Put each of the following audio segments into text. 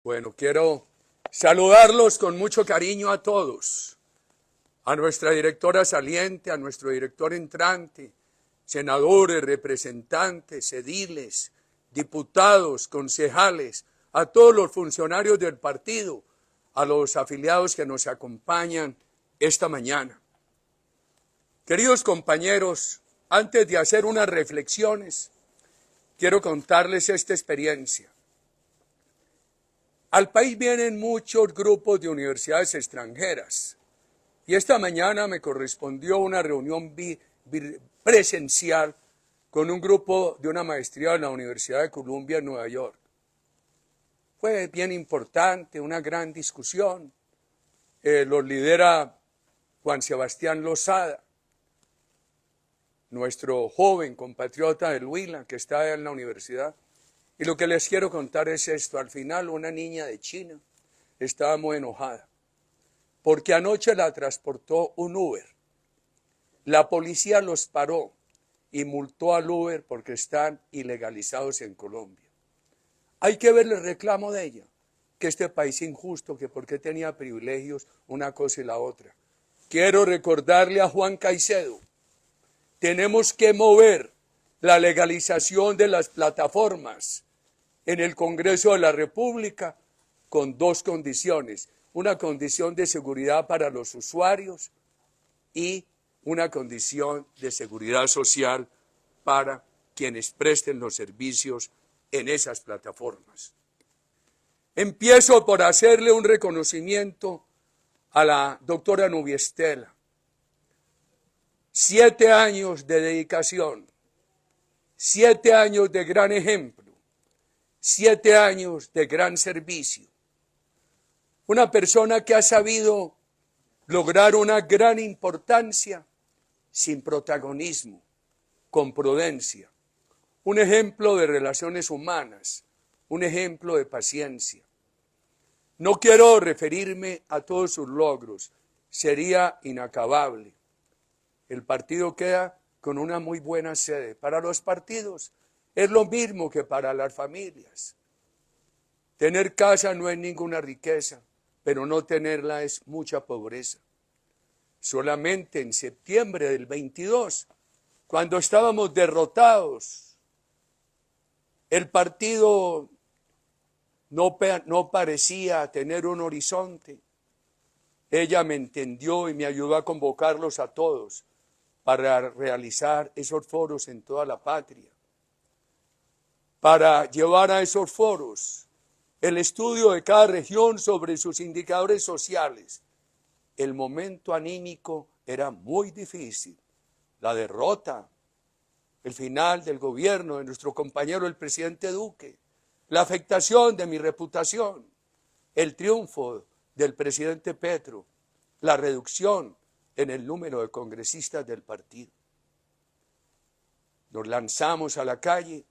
Bueno, quiero saludarlos con mucho cariño a todos, a nuestra directora saliente, a nuestro director entrante, senadores, representantes, ediles, diputados, concejales, a todos los funcionarios del partido, a los afiliados que nos acompañan esta mañana. Queridos compañeros, antes de hacer unas reflexiones, quiero contarles esta experiencia. Al país vienen muchos grupos de universidades extranjeras y esta mañana me correspondió una reunión presencial con un grupo de una maestría de la Universidad de Columbia en Nueva York. Fue bien importante, una gran discusión. Los lidera Juan Sebastián Lozada, nuestro joven compatriota del Huila que está en la universidad. Y lo que les quiero contar es esto. Al final una niña de China estaba muy enojada porque anoche la transportó un Uber. La policía los paró y multó al Uber porque están ilegalizados en Colombia. Hay que ver el reclamo de ella, que este país es injusto, que porque tenía privilegios una cosa y la otra. Quiero recordarle a Juan Caicedo, tenemos que mover la legalización de las plataformas en el Congreso de la República con dos condiciones. Una condición de seguridad para los usuarios y una condición de seguridad social para quienes presten los servicios en esas plataformas. Empiezo por hacerle un reconocimiento a la doctora Nubia Estela. 7 años de dedicación, 7 años de gran ejemplo, 7 años de gran servicio. Una persona que ha sabido lograr una gran importancia sin protagonismo, con prudencia. Un ejemplo de relaciones humanas, un ejemplo de paciencia. No quiero referirme a todos sus logros, sería inacabable. El partido queda con una muy buena sede. Para los partidos es lo mismo que para las familias. Tener casa no es ninguna riqueza, pero no tenerla es mucha pobreza. Solamente en septiembre del 22, cuando estábamos derrotados, el partido no parecía tener un horizonte. Ella me entendió y me ayudó a convocarlos a todos para realizar esos foros en toda la patria, para llevar a esos foros el estudio de cada región sobre sus indicadores sociales. El momento anímico era muy difícil, la derrota, el final del gobierno de nuestro compañero el presidente Duque, la afectación de mi reputación, el triunfo del presidente Petro, la reducción en el número de congresistas del partido. Nos lanzamos a la calle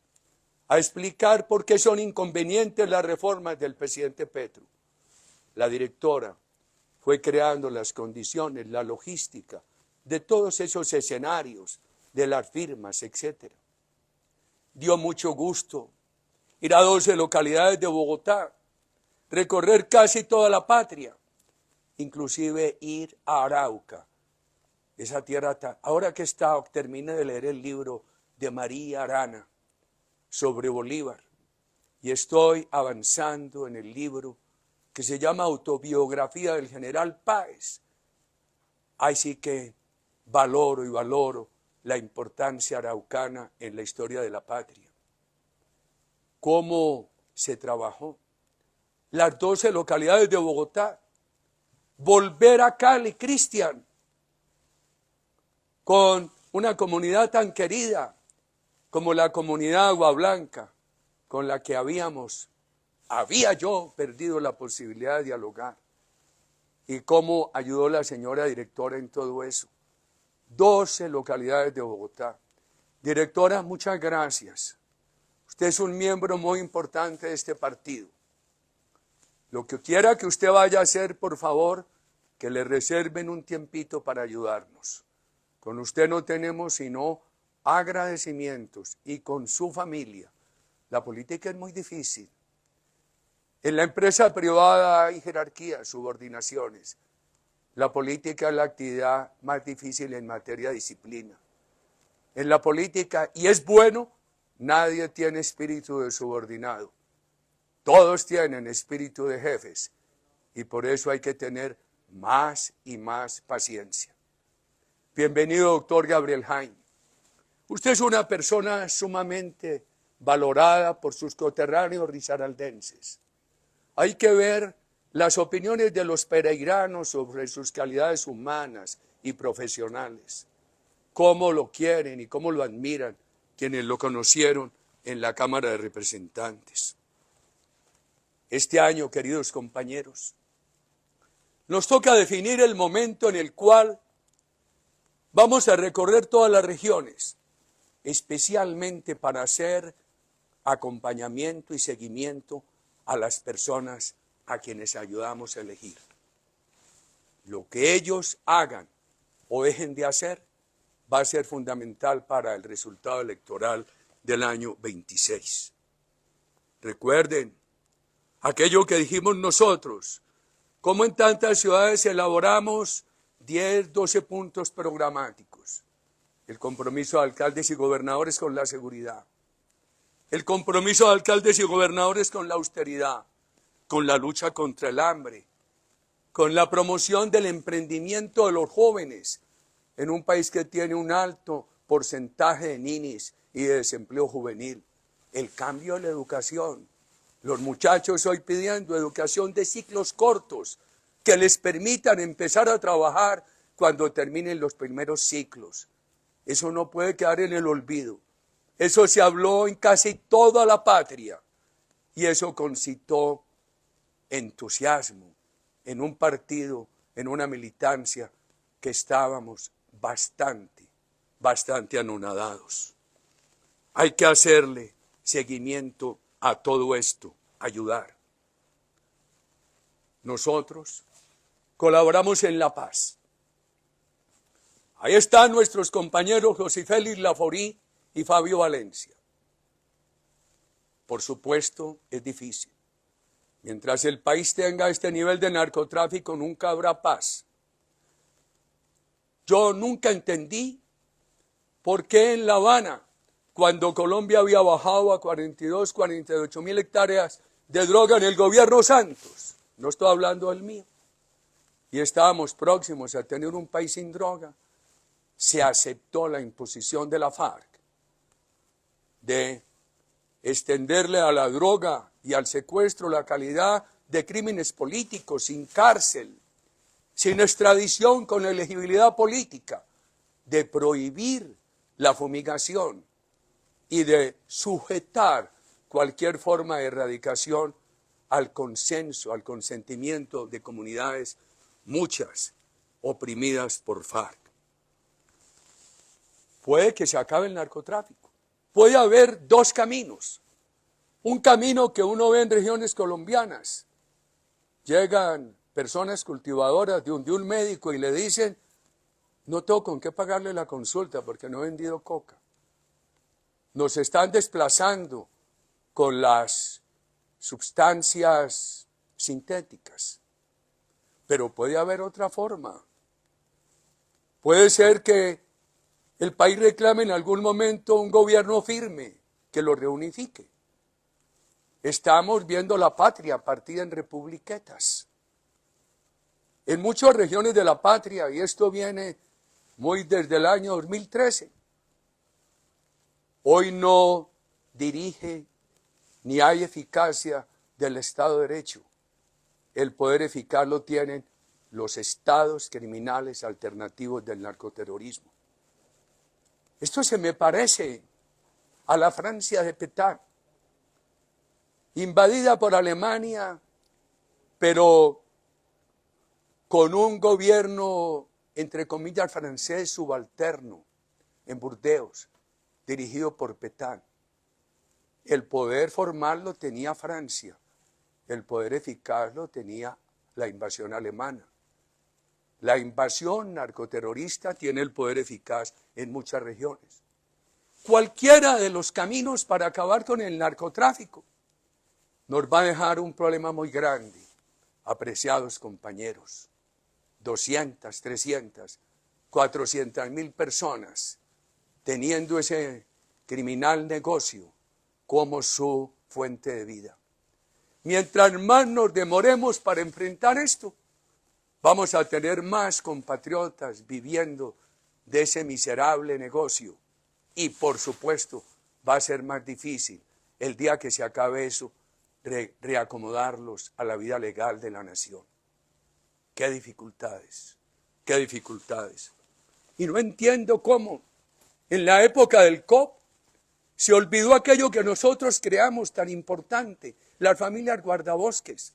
a explicar por qué son inconvenientes las reformas del presidente Petro. La directora fue creando las condiciones, la logística de todos esos escenarios, de las firmas, etc. Dio mucho gusto ir a 12 localidades de Bogotá, recorrer casi toda la patria, inclusive ir a Arauca. Esa tierra, ahora que terminé de leer el libro de María Arana sobre Bolívar y estoy avanzando en el libro que se llama Autobiografía del General Páez. Ahí sí que valoro la importancia araucana en la historia de la patria. Cómo se trabajó. Las 12 localidades de Bogotá, volver a Cali, Cristian, con una comunidad tan querida como la comunidad Agua Blanca, con la que había yo perdido la posibilidad de dialogar. Y cómo ayudó la señora directora en todo eso. 12 localidades de Bogotá. Directora, muchas gracias. Usted es un miembro muy importante de este partido. Lo que quiera que usted vaya a hacer, por favor, que le reserven un tiempito para ayudarnos. Con usted no tenemos sino agradecimientos y con su familia. La política es muy difícil. En la empresa privada hay jerarquías, subordinaciones. La política es la actividad más difícil en materia de disciplina. En la política, y es bueno, nadie tiene espíritu de subordinado. Todos tienen espíritu de jefes. Y por eso hay que tener más y más paciencia. Bienvenido, doctor Gabriel Jaime. Usted es una persona sumamente valorada por sus coterráneos risaraldenses. Hay que ver las opiniones de los peregrinos sobre sus calidades humanas y profesionales. Cómo lo quieren y cómo lo admiran quienes lo conocieron en la Cámara de Representantes. Este año, queridos compañeros, nos toca definir el momento en el cual vamos a recorrer todas las regiones, especialmente para hacer acompañamiento y seguimiento a las personas a quienes ayudamos a elegir. Lo que ellos hagan o dejen de hacer va a ser fundamental para el resultado electoral del año 26. Recuerden aquello que dijimos nosotros, cómo en tantas ciudades elaboramos 10, 12 puntos programáticos. El compromiso de alcaldes y gobernadores con la seguridad. El compromiso de alcaldes y gobernadores con la austeridad, con la lucha contra el hambre, con la promoción del emprendimiento de los jóvenes en un país que tiene un alto porcentaje de ninis y de desempleo juvenil. El cambio de la educación. Los muchachos hoy pidiendo educación de ciclos cortos que les permitan empezar a trabajar cuando terminen los primeros ciclos. Eso no puede quedar en el olvido. Eso se habló en casi toda la patria y eso concitó entusiasmo en un partido, en una militancia que estábamos bastante anonadados. Hay que hacerle seguimiento a todo esto, ayudar. Nosotros colaboramos en la paz. Ahí están nuestros compañeros José Félix Laforí y Fabio Valencia. Por supuesto, es difícil. Mientras el país tenga este nivel de narcotráfico, nunca habrá paz. Yo nunca entendí por qué en La Habana, cuando Colombia había bajado a 42, 48 mil hectáreas de droga en el gobierno Santos, no estoy hablando del mío, y estábamos próximos a tener un país sin droga, se aceptó la imposición de la FARC de extenderle a la droga y al secuestro la calidad de crímenes políticos, sin cárcel, sin extradición con elegibilidad política, de prohibir la fumigación y de sujetar cualquier forma de erradicación al consenso, al consentimiento de comunidades, muchas oprimidas por FARC. Puede que se acabe el narcotráfico. Puede haber dos caminos. Un camino que uno ve en regiones colombianas. Llegan personas cultivadoras de un médico y le dicen, no tengo con qué pagarle la consulta porque no he vendido coca. Nos están desplazando con las sustancias sintéticas. Pero puede haber otra forma. Puede ser que el país reclame en algún momento un gobierno firme que lo reunifique. Estamos viendo la patria partida en republiquetas. En muchas regiones de la patria, y esto viene muy desde el año 2013, hoy no dirige ni hay eficacia del Estado de Derecho. El poder eficaz lo tienen los estados criminales alternativos del narcoterrorismo. Esto se me parece a la Francia de Pétain, invadida por Alemania, pero con un gobierno, entre comillas, francés subalterno, en Burdeos, dirigido por Pétain. El poder formal lo tenía Francia, el poder eficaz lo tenía la invasión alemana. La invasión narcoterrorista tiene el poder eficaz en muchas regiones. Cualquiera de los caminos para acabar con el narcotráfico nos va a dejar un problema muy grande, apreciados compañeros. 200, 300, 400.000 personas teniendo ese criminal negocio como su fuente de vida. Mientras más nos demoremos para enfrentar esto, vamos a tener más compatriotas viviendo de ese miserable negocio. Y por supuesto, va a ser más difícil el día que se acabe eso, reacomodarlos a la vida legal de la nación. ¡Qué dificultades! ¡Qué dificultades! Y no entiendo cómo en la época del COP se olvidó aquello que nosotros creamos tan importante, las familias guardabosques,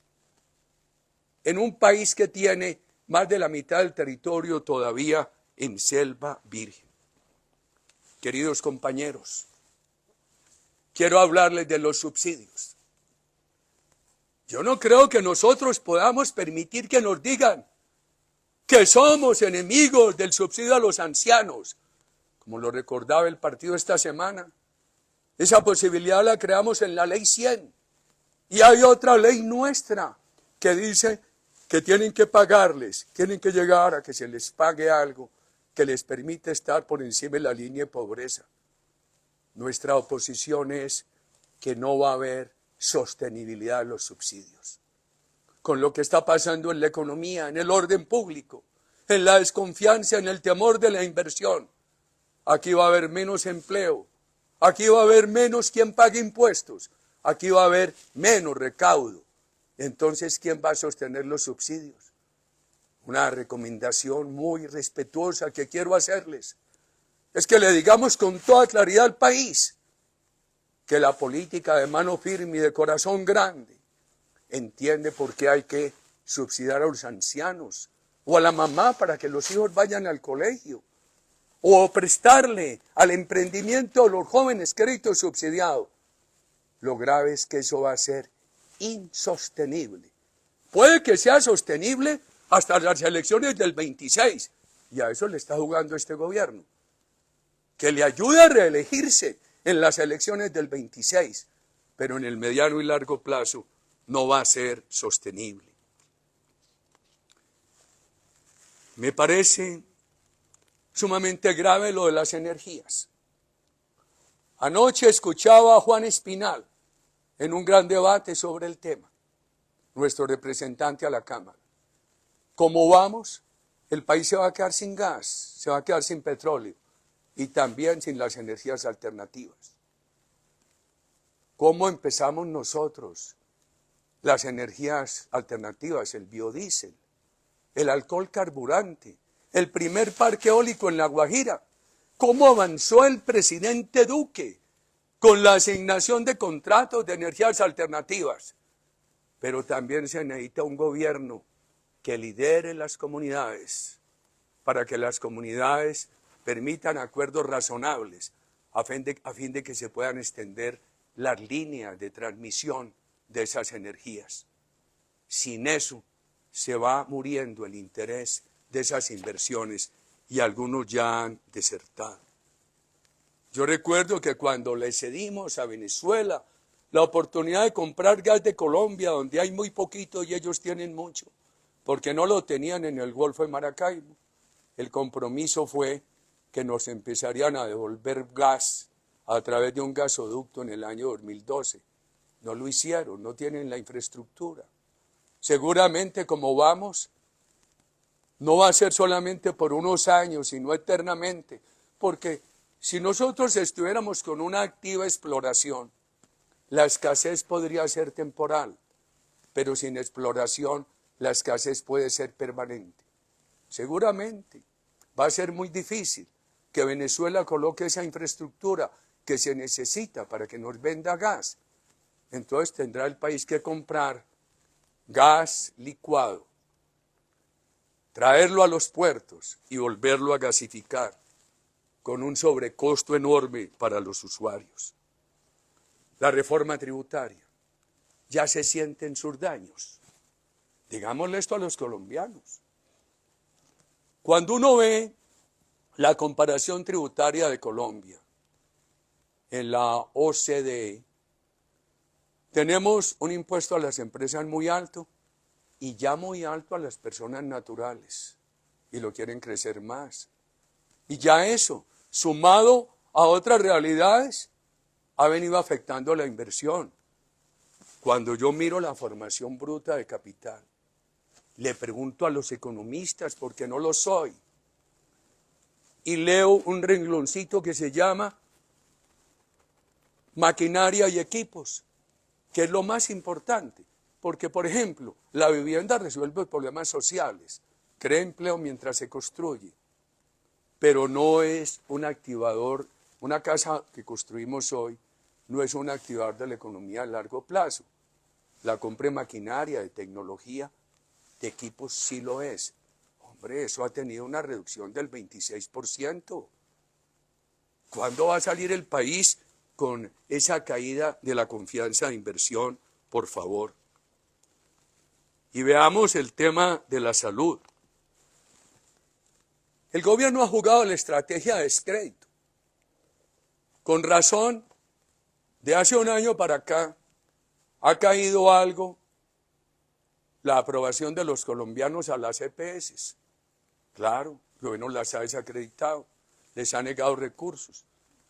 en un país que tiene más de la mitad del territorio todavía en selva virgen. Queridos compañeros, quiero hablarles de los subsidios. Yo no creo que nosotros podamos permitir que nos digan que somos enemigos del subsidio a los ancianos, como lo recordaba el partido esta semana. Esa posibilidad la creamos en la ley 100. Y hay otra ley nuestra que dice que tienen que pagarles, tienen que llegar a que se les pague algo que les permite estar por encima de la línea de pobreza. Nuestra oposición es que no va a haber sostenibilidad de los subsidios. Con lo que está pasando en la economía, en el orden público, en la desconfianza, en el temor de la inversión, aquí va a haber menos empleo, aquí va a haber menos quien pague impuestos, aquí va a haber menos recaudo. Entonces, ¿quién va a sostener los subsidios? Una recomendación muy respetuosa que quiero hacerles es que le digamos con toda claridad al país que la política de mano firme y de corazón grande entiende por qué hay que subsidiar a los ancianos o a la mamá para que los hijos vayan al colegio, o prestarle al emprendimiento de los jóvenes crédito subsidiado. Lo grave es que eso va a ser insostenible. Puede que sea sostenible hasta las elecciones del 26, y a eso le está jugando este gobierno. Que le ayude a reelegirse en las elecciones del 26, pero en el mediano y largo plazo no va a ser sostenible. Me parece sumamente grave lo de las energías. Anoche escuchaba a Juan Espinal en un gran debate sobre el tema, nuestro representante a la Cámara. ¿Cómo vamos? El país se va a quedar sin gas, se va a quedar sin petróleo y también sin las energías alternativas. ¿Cómo empezamos nosotros? Las energías alternativas, el biodiesel, el alcohol carburante, el primer parque eólico en La Guajira. ¿Cómo avanzó el presidente Duque con la asignación de contratos de energías alternativas? Pero también se necesita un gobierno que lidere las comunidades para que las comunidades permitan acuerdos razonables a fin de que se puedan extender las líneas de transmisión de esas energías. Sin eso se va muriendo el interés de esas inversiones y algunos ya han desertado. Yo recuerdo que cuando le cedimos a Venezuela la oportunidad de comprar gas de Colombia, donde hay muy poquito y ellos tienen mucho, porque no lo tenían en el Golfo de Maracaibo, el compromiso fue que nos empezarían a devolver gas a través de un gasoducto en el año 2012. No lo hicieron, no tienen la infraestructura. Seguramente como vamos, no va a ser solamente por unos años, sino eternamente, porque si nosotros estuviéramos con una activa exploración, la escasez podría ser temporal, pero sin exploración la escasez puede ser permanente. Seguramente va a ser muy difícil que Venezuela coloque esa infraestructura que se necesita para que nos venda gas. Entonces tendrá el país que comprar gas licuado, traerlo a los puertos y volverlo a gasificar con un sobrecosto enorme para los usuarios. La reforma tributaria ya se sienten sus daños. Digámosle esto a los colombianos. Cuando uno ve la comparación tributaria de Colombia en la OCDE, Tenemos un impuesto a las empresas muy alto y ya muy alto a las personas naturales y lo quieren crecer más. Y ya eso, sumado a otras realidades, ha venido afectando la inversión. Cuando yo miro la formación bruta de capital, le pregunto a los economistas, porque no lo soy, y leo un rengloncito que se llama maquinaria y equipos, que es lo más importante, porque, por ejemplo, la vivienda resuelve problemas sociales, crea empleo mientras se construye, pero no es un activador. Una casa que construimos hoy no es un activador de la economía a largo plazo. La compra de maquinaria, de tecnología, de equipos sí lo es. Hombre, eso ha tenido una reducción del 26%. ¿Cuándo va a salir el país con esa caída de la confianza de inversión? Por favor. Y veamos el tema de la salud. El gobierno ha jugado la estrategia de descrédito. Con razón, de hace un año para acá, ha caído algo la aprobación de los colombianos a las EPS. Claro, el gobierno las ha desacreditado, les ha negado recursos.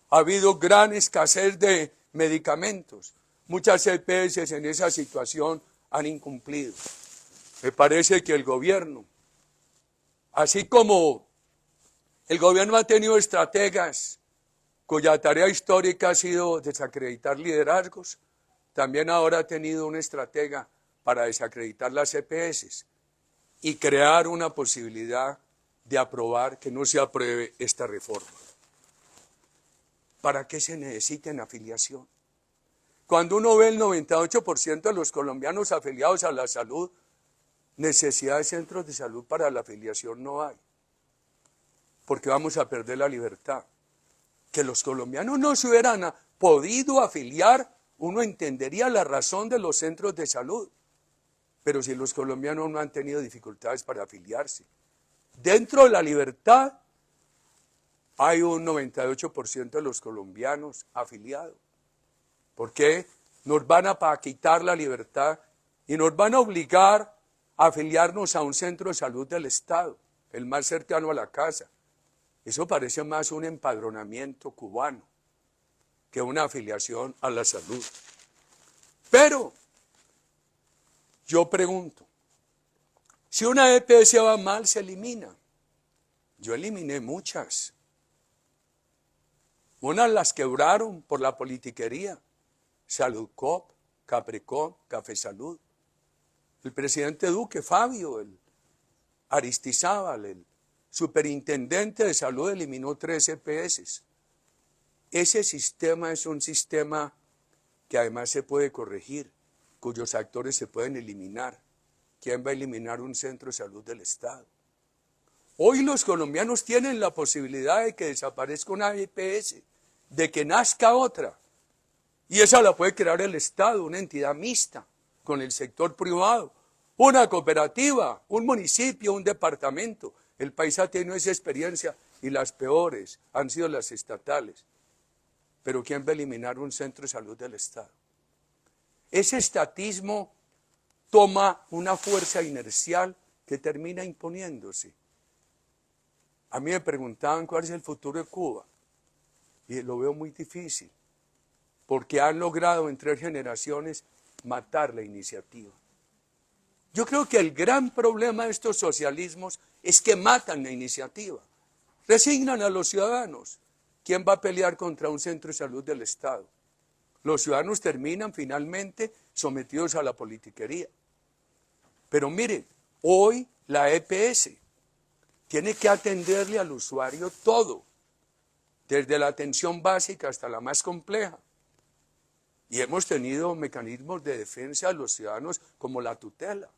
Ha habido gran escasez de medicamentos. Muchas EPS en esa situación han incumplido. Me parece que el gobierno, así como el gobierno ha tenido estrategas cuya tarea histórica ha sido desacreditar liderazgos, también ahora ha tenido una estratega para desacreditar las EPS y crear una posibilidad de aprobar que no se apruebe esta reforma. ¿Para qué se necesita en afiliación? Cuando uno ve el 98% de los colombianos afiliados a la salud, necesidad de centros de salud para la afiliación no hay, porque vamos a perder la libertad. Que los colombianos no se hubieran podido afiliar, uno entendería la razón de los centros de salud, pero si los colombianos no han tenido dificultades para afiliarse. Dentro de la libertad hay un 98% de los colombianos afiliados. ¿Por qué? Nos van a quitar la libertad y nos van a obligar a afiliarnos a un centro de salud del Estado, el más cercano a la casa. Eso parece más un empadronamiento cubano que una afiliación a la salud. Pero yo pregunto, si una EPS va mal, se elimina. Yo eliminé muchas. Unas las quebraron por la politiquería. Saludcop, Caprecop, Café Salud. El presidente Duque, Fabio, el Aristizábal, el superintendente de salud, eliminó 3 EPS. Ese sistema es un sistema que además se puede corregir, cuyos actores se pueden eliminar. ¿Quién va a eliminar un centro de salud del Estado? Hoy los colombianos tienen la posibilidad de que desaparezca una EPS, de que nazca otra. Y esa la puede crear el Estado, una entidad mixta con el sector privado, una cooperativa, un municipio, un departamento. El país ha tenido esa experiencia y las peores han sido las estatales. Pero ¿quién va a eliminar un centro de salud del Estado? Ese estatismo toma una fuerza inercial que termina imponiéndose. A mí me preguntaban cuál es el futuro de Cuba y lo veo muy difícil, porque han logrado en 3 generaciones matar la iniciativa. Yo creo que el gran problema de estos socialismos es que matan la iniciativa, resignan a los ciudadanos. ¿Quién va a pelear contra un centro de salud del Estado? Los ciudadanos terminan finalmente sometidos a la politiquería. Pero miren, hoy la EPS tiene que atenderle al usuario todo, desde la atención básica hasta la más compleja. Y hemos tenido mecanismos de defensa de los ciudadanos como la tutela.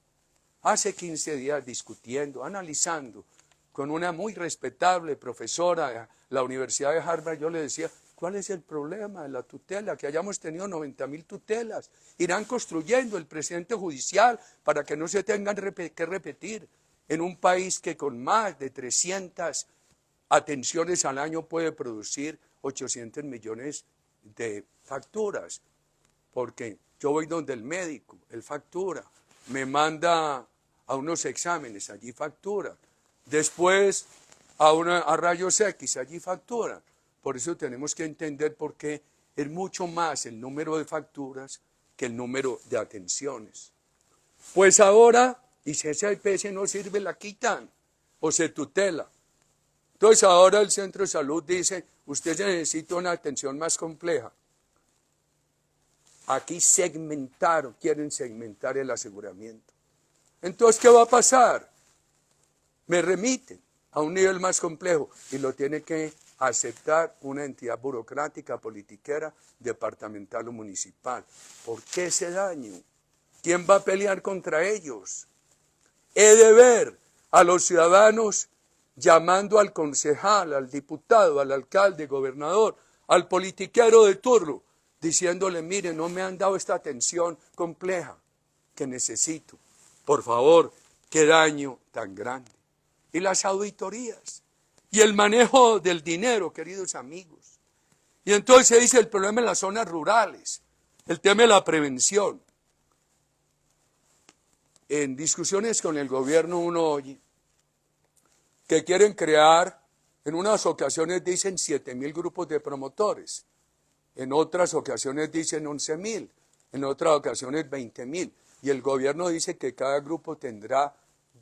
Hace 15 días discutiendo, analizando, con una muy respetable profesora de la Universidad de Harvard, yo le decía, ¿cuál es el problema de la tutela? Que hayamos tenido 90.000 tutelas. Irán construyendo el precedente judicial para que no se tengan que repetir en un país que con más de 300 atenciones al año puede producir 800 millones de facturas. Porque Yo voy donde el médico, él factura, me manda a unos exámenes, allí factura. Después a rayos X, allí factura. Por eso tenemos que entender por qué es mucho más el número de facturas que el número de atenciones. Pues ahora, y si esa EPS no sirve, la quitan o se tutela. Entonces ahora el centro de salud dice, usted necesita una atención más compleja. Aquí quieren segmentar el aseguramiento. Entonces, ¿qué va a pasar? Me remiten a un nivel más complejo y lo tiene que aceptar una entidad burocrática, politiquera, departamental o municipal. ¿Por qué ese daño? ¿Quién va a pelear contra ellos? He de ver a los ciudadanos llamando al concejal, al diputado, al alcalde, gobernador, al politiquero de turno, diciéndole, mire, no me han dado esta atención compleja que necesito. Por favor, qué daño tan grande. Y las auditorías, y el manejo del dinero, queridos amigos. Y entonces se dice el problema en las zonas rurales, el tema de la prevención. En discusiones con el gobierno uno oye que quieren crear, en unas ocasiones dicen 7.000 grupos de promotores, en otras ocasiones dicen 11.000, en otras ocasiones 20.000, y el gobierno dice que cada grupo tendrá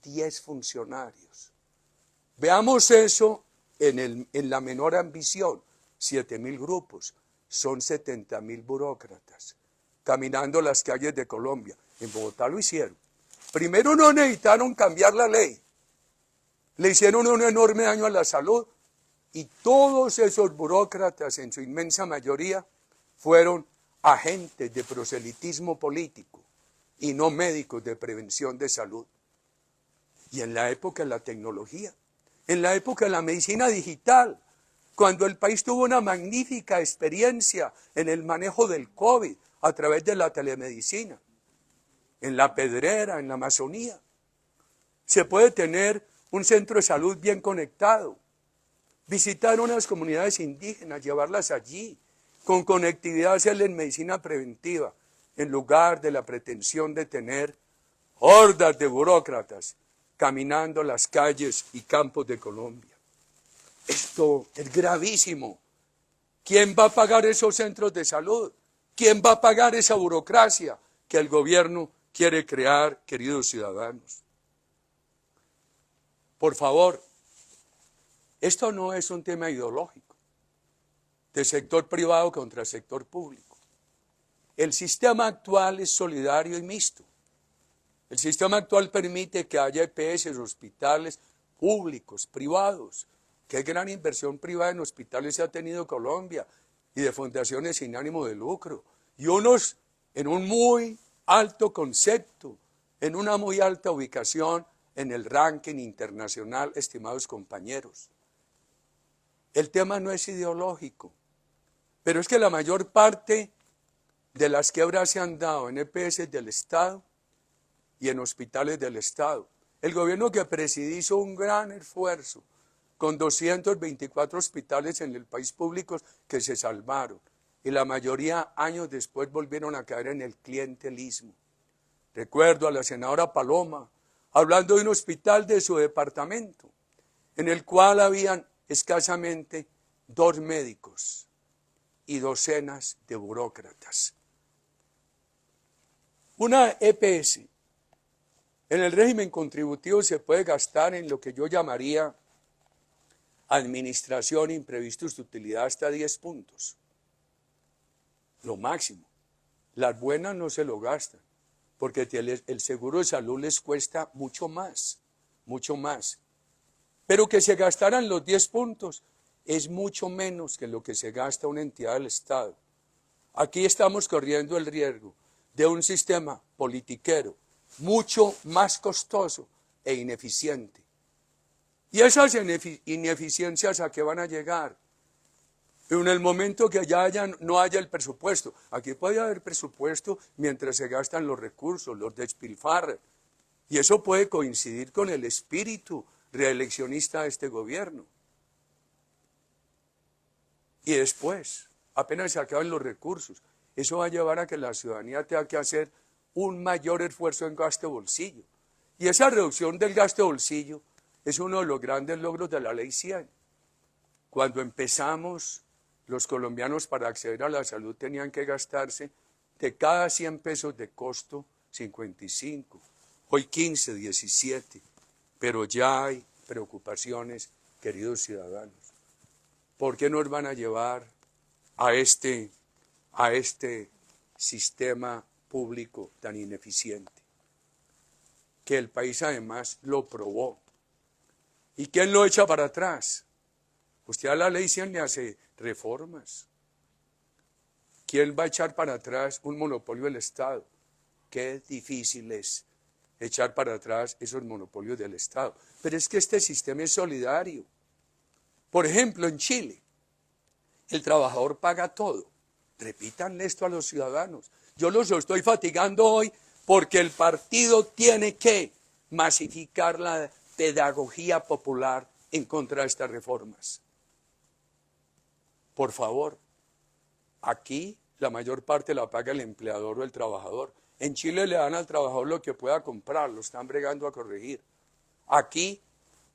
10 funcionarios. Veamos eso en la menor ambición, 7.000 grupos, son 70.000 burócratas, caminando las calles de Colombia. En Bogotá lo hicieron. Primero no necesitaron cambiar la ley, le hicieron un enorme daño a la salud y todos esos burócratas, en su inmensa mayoría, fueron agentes de proselitismo político y no médicos de prevención de salud. Y en la época de la tecnología, en la época de la medicina digital, cuando el país tuvo una magnífica experiencia en el manejo del COVID a través de la telemedicina, en la Pedrera, en la Amazonía, se puede tener un centro de salud bien conectado, visitar unas comunidades indígenas, llevarlas allí, con conectividad hacerles medicina preventiva, en lugar de la pretensión de tener hordas de burócratas caminando las calles y campos de Colombia. Esto es gravísimo. ¿Quién va a pagar esos centros de salud? ¿Quién va a pagar esa burocracia que el gobierno quiere crear, queridos ciudadanos? Por favor, esto no es un tema ideológico, de sector privado contra sector público. El sistema actual es solidario y mixto. El sistema actual permite que haya EPS, hospitales públicos, privados. Qué gran inversión privada en hospitales se ha tenido Colombia y de fundaciones sin ánimo de lucro. Y unos en un muy alto concepto, en una muy alta ubicación en el ranking internacional, estimados compañeros. El tema no es ideológico, pero es que la mayor parte de las quiebras se han dado en EPS del Estado y en hospitales del Estado. El gobierno que presidí hizo un gran esfuerzo con 224 hospitales en el país públicos que se salvaron y la mayoría años después volvieron a caer en el clientelismo. Recuerdo a la senadora Paloma hablando de un hospital de su departamento en el cual habían escasamente 2 médicos y docenas de burócratas. Una EPS en el régimen contributivo se puede gastar en lo que yo llamaría administración, imprevistos de utilidad hasta 10 puntos. Lo máximo. Las buenas no se lo gastan, porque el seguro de salud les cuesta mucho más, mucho más. Pero que se gastaran los 10 puntos es mucho menos que lo que se gasta una entidad del Estado. Aquí estamos corriendo el riesgo de un sistema politiquero mucho más costoso e ineficiente. ¿Y esas ineficiencias a qué van a llegar? En el momento que no haya el presupuesto. Aquí puede haber presupuesto mientras se gastan los recursos, los despilfarran. Y eso puede coincidir con el espíritu reeleccionista de este gobierno. Y después, apenas se acaban los recursos, eso va a llevar a que la ciudadanía tenga que hacer un mayor esfuerzo en gasto de bolsillo. Y esa reducción del gasto de bolsillo es uno de los grandes logros de la Ley 100. Cuando empezamos, los colombianos para acceder a la salud tenían que gastarse de cada 100 pesos de costo, 55, hoy 15, 17, pero ya hay preocupaciones, queridos ciudadanos. ¿Por qué nos van a llevar a este sistema público tan ineficiente? Que el país además lo probó. ¿Y quién lo echa para atrás? Usted a la Ley 100 le hace reformas. ¿Quién va a echar para atrás un monopolio del Estado? Qué difícil es echar para atrás esos monopolios del Estado. Pero es que este sistema es solidario. Por ejemplo, en Chile, el trabajador paga todo. Repítanle esto a los ciudadanos. Yo los estoy fatigando hoy porque el partido tiene que masificar la pedagogía popular en contra de estas reformas. Por favor, aquí la mayor parte la paga el empleador o el trabajador. En Chile le dan al trabajador lo que pueda comprar, lo están bregando a corregir. Aquí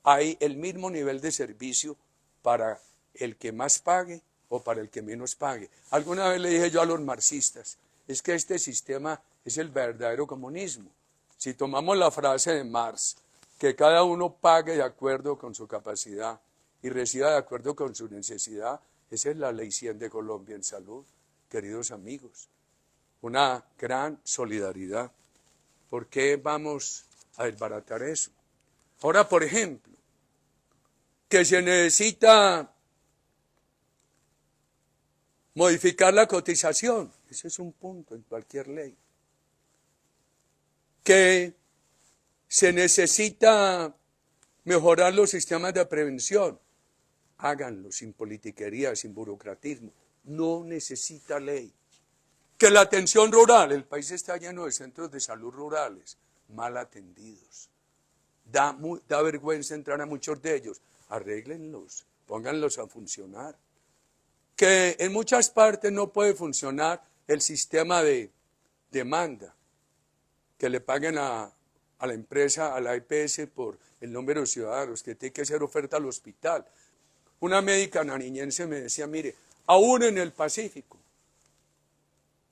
hay el mismo nivel de servicio para el que más pague o para el que menos pague. Alguna vez le dije yo a los marxistas, es que este sistema es el verdadero comunismo. Si tomamos la frase de Marx, que cada uno pague de acuerdo con su capacidad y reciba de acuerdo con su necesidad, esa es la Ley 100 de Colombia en salud, queridos amigos. Una gran solidaridad. ¿Por qué vamos a desbaratar eso? Ahora, por ejemplo, que se necesita modificar la cotización. Ese es un punto en cualquier ley. Que se necesita mejorar los sistemas de prevención. Háganlo sin politiquería, sin burocratismo. No necesita ley. Que la atención rural, el país está lleno de centros de salud rurales, mal atendidos. Da vergüenza entrar a muchos de ellos. Arréglenlos, pónganlos a funcionar. Que en muchas partes no puede funcionar el sistema de demanda, que le paguen a la empresa, a la EPS por el número de ciudadanos, que tiene que hacer oferta al hospital. Una médica nariñense me decía, mire, aún en el Pacífico,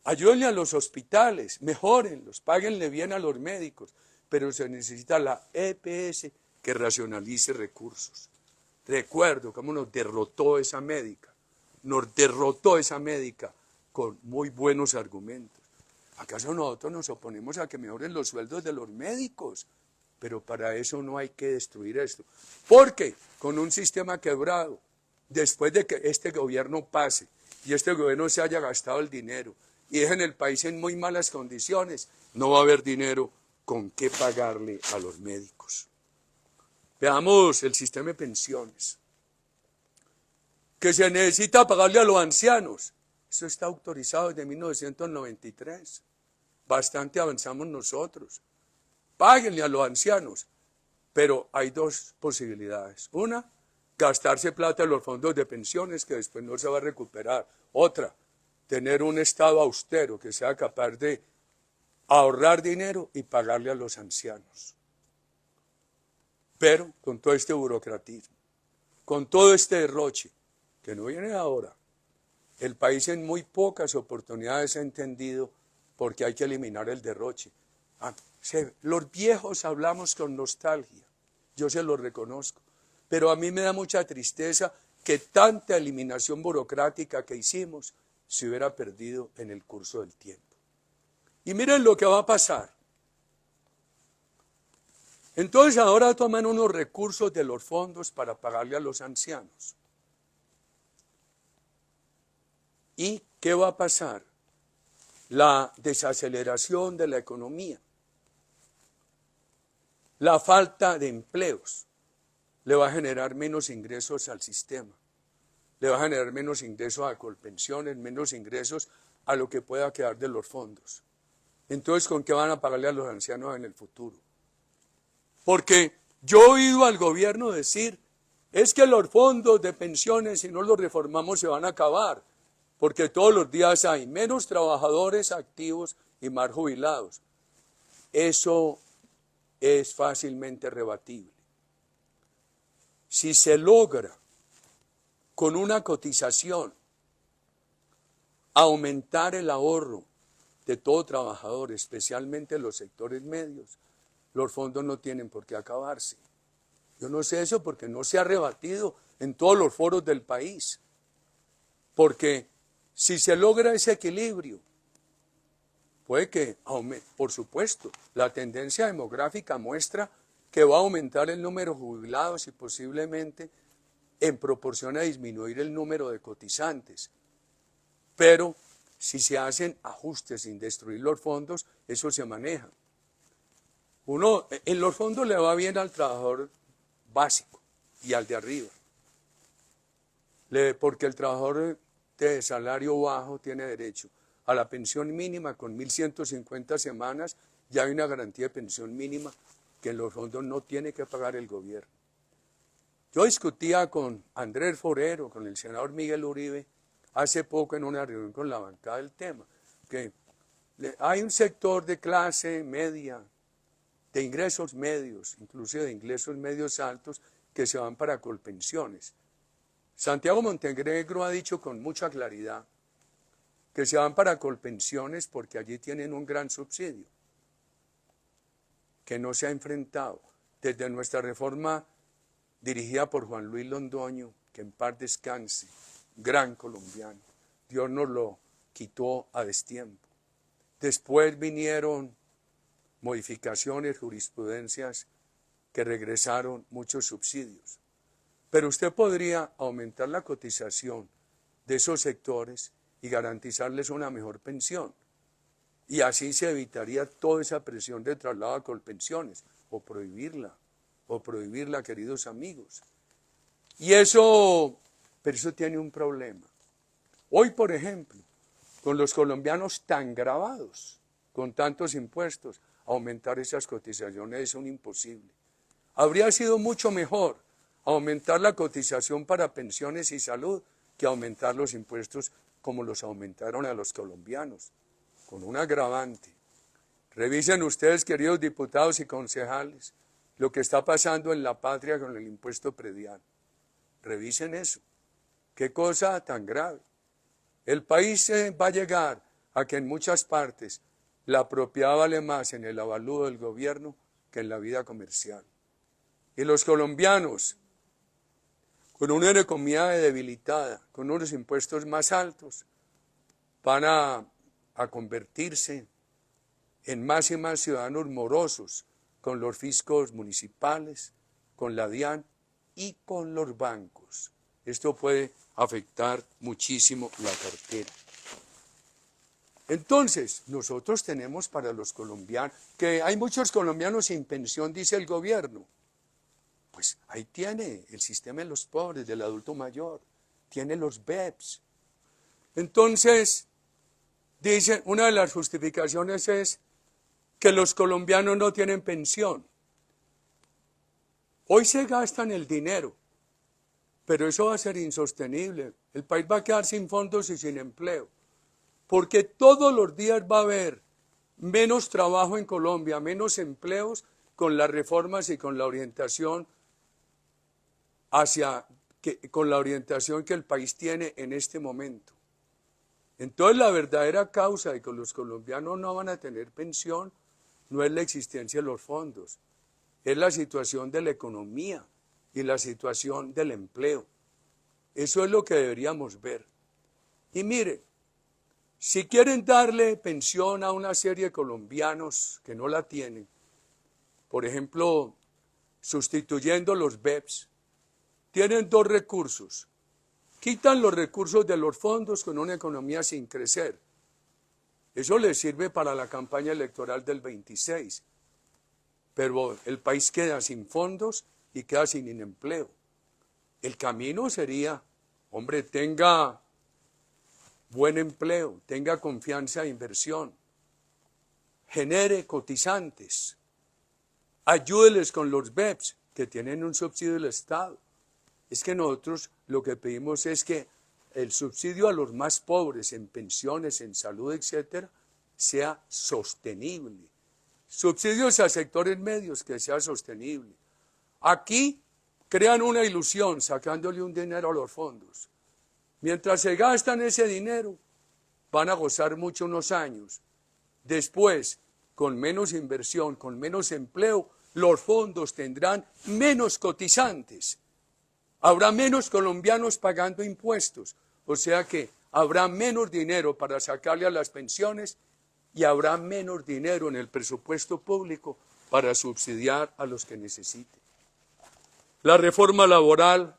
ayúdenle a los hospitales, mejórenlos, páguenle bien a los médicos, pero se necesita la EPS que racionalice recursos. Recuerdo cómo nos derrotó esa médica con muy buenos argumentos. ¿Acaso nosotros nos oponemos a que mejoren los sueldos de los médicos? Pero para eso no hay que destruir esto. Porque con un sistema quebrado, después de que este gobierno pase y este gobierno se haya gastado el dinero y dejen el país en muy malas condiciones, no va a haber dinero con qué pagarle a los médicos. Veamos el sistema de pensiones. Que se necesita pagarle a los ancianos. Eso está autorizado desde 1993. Bastante avanzamos nosotros. Páguenle a los ancianos. Pero hay dos posibilidades. Una, gastarse plata en los fondos de pensiones que después no se va a recuperar. Otra, tener un Estado austero que sea capaz de ahorrar dinero y pagarle a los ancianos. Pero con todo este burocratismo, con todo este derroche, que no viene ahora, el país en muy pocas oportunidades ha entendido por qué hay que eliminar el derroche. Los viejos hablamos con nostalgia, yo se lo reconozco, pero a mí me da mucha tristeza que tanta eliminación burocrática que hicimos se hubiera perdido en el curso del tiempo. Y miren lo que va a pasar. Entonces ahora toman unos recursos de los fondos para pagarle a los ancianos. ¿Y qué va a pasar? La desaceleración de la economía, la falta de empleos, le va a generar menos ingresos al sistema, le va a generar menos ingresos a Colpensiones, menos ingresos a lo que pueda quedar de los fondos. Entonces, ¿con qué van a pagarle a los ancianos en el futuro? Porque yo he oído al gobierno decir, es que los fondos de pensiones, si no los reformamos, se van a acabar. porque todos los días hay menos trabajadores activos y más jubilados. Eso es fácilmente rebatible. Si se logra con una cotización aumentar el ahorro de todo trabajador, especialmente los sectores medios, los fondos no tienen por qué acabarse. Yo no sé eso porque no se ha rebatido en todos los foros del país. Porque si se logra ese equilibrio, puede que aumente. Por supuesto, la tendencia demográfica muestra que va a aumentar el número de jubilados y posiblemente en proporción a disminuir el número de cotizantes. Pero si se hacen ajustes sin destruir los fondos, eso se maneja. En los fondos le va bien al trabajador básico y al de arriba. Porque el trabajador de salario bajo tiene derecho a la pensión mínima con 1.150 semanas, ya hay una garantía de pensión mínima que en los fondos no tiene que pagar el gobierno. Yo discutía con Andrés Forero, con el senador Miguel Uribe, hace poco en una reunión con la bancada del tema, que hay un sector de clase media, de ingresos medios, inclusive de ingresos medios altos, que se van para colpensiones. Santiago Montenegro ha dicho con mucha claridad que se van para colpensiones porque allí tienen un gran subsidio que no se ha enfrentado. Desde nuestra reforma dirigida por Juan Luis Londoño, que en paz descanse, gran colombiano, Dios nos lo quitó a destiempo. Después vinieron modificaciones, jurisprudencias que regresaron muchos subsidios. Pero usted podría aumentar la cotización de esos sectores y garantizarles una mejor pensión. Y así se evitaría toda esa presión de traslado a colpensiones, o prohibirla, queridos amigos. Pero eso tiene un problema. Hoy, por ejemplo, con los colombianos tan gravados, con tantos impuestos, aumentar esas cotizaciones es un imposible. Habría sido mucho mejor aumentar la cotización para pensiones y salud que aumentar los impuestos como los aumentaron a los colombianos, con un agravante. Revisen ustedes, queridos diputados y concejales, lo que está pasando en la patria con el impuesto predial. Revisen eso. Qué cosa tan grave. El país va a llegar a que en muchas partes la propiedad vale más en el avalúo del gobierno que en la vida comercial. Y los colombianos, con una economía debilitada, con unos impuestos más altos, van a convertirse en más y más ciudadanos morosos con los fiscos municipales, con la DIAN y con los bancos. Esto puede afectar muchísimo la cartera. Entonces, nosotros tenemos para los colombianos, que hay muchos colombianos sin pensión, dice el gobierno. Pues ahí tiene el sistema de los pobres, del adulto mayor, tiene los BEPS. Entonces, dicen, una de las justificaciones es que los colombianos no tienen pensión. Hoy se gastan el dinero, pero eso va a ser insostenible. El país va a quedar sin fondos y sin empleo, porque todos los días va a haber menos trabajo en Colombia, menos empleos con las reformas y con la orientación que el país tiene en este momento. Entonces la verdadera causa de que los colombianos no van a tener pensión no es la existencia de los fondos, es la situación de la economía y la situación del empleo. Eso es lo que deberíamos ver. Y mire, si quieren darle pensión a una serie de colombianos que no la tienen, por ejemplo, sustituyendo los BEPS, tienen dos recursos. Quitan los recursos de los fondos con una economía sin crecer. Eso les sirve para la campaña electoral del 26. Pero el país queda sin fondos y queda sin empleo. El camino sería, hombre, tenga buen empleo, tenga confianza e inversión, genere cotizantes, ayúdeles con los BEPS, que tienen un subsidio del Estado. Es que nosotros lo que pedimos es que el subsidio a los más pobres en pensiones, en salud, etcétera, sea sostenible. Subsidios a sectores medios que sea sostenible. Aquí crean una ilusión sacándole un dinero a los fondos. Mientras se gastan ese dinero, van a gozar mucho unos años. Después, con menos inversión, con menos empleo, los fondos tendrán menos cotizantes. Habrá menos colombianos pagando impuestos, o sea que habrá menos dinero para sacarle a las pensiones y habrá menos dinero en el presupuesto público para subsidiar a los que necesiten. La reforma laboral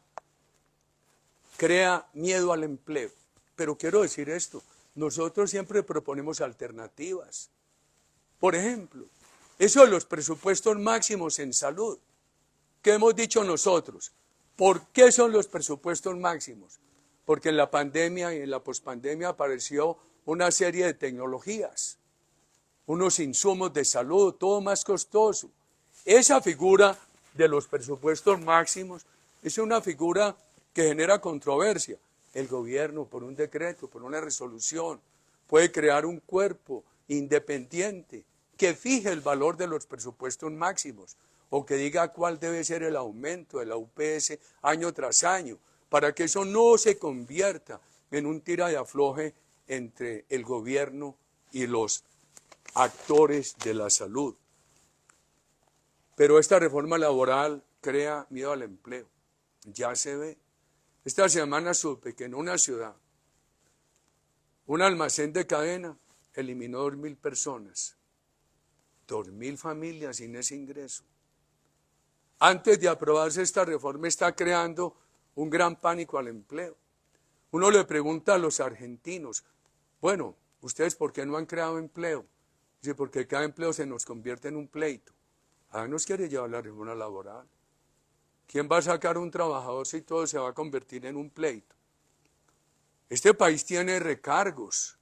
crea miedo al empleo, pero quiero decir esto, nosotros siempre proponemos alternativas. Por ejemplo, eso de los presupuestos máximos en salud, ¿qué hemos dicho nosotros? ¿Por qué son los presupuestos máximos? Porque en la pandemia y en la pospandemia apareció una serie de tecnologías, unos insumos de salud, todo más costoso. Esa figura de los presupuestos máximos es una figura que genera controversia. El gobierno, por un decreto, por una resolución, puede crear un cuerpo independiente que fije el valor de los presupuestos máximos o que diga cuál debe ser el aumento de la UPS año tras año, para que eso no se convierta en un tira y afloje entre el gobierno y los actores de la salud. Pero esta reforma laboral crea miedo al empleo, ya se ve. Esta semana supe que en una ciudad, un almacén de cadena eliminó 2.000 personas, 2.000 familias sin ese ingreso. Antes de aprobarse esta reforma está creando un gran pánico al empleo. Uno le pregunta a los argentinos, bueno, ¿ustedes por qué no han creado empleo? Dice, porque cada empleo se nos convierte en un pleito. ¿A nos quiere llevar la reforma laboral? ¿Quién va a sacar un trabajador si todo se va a convertir en un pleito? Este país tiene recargos.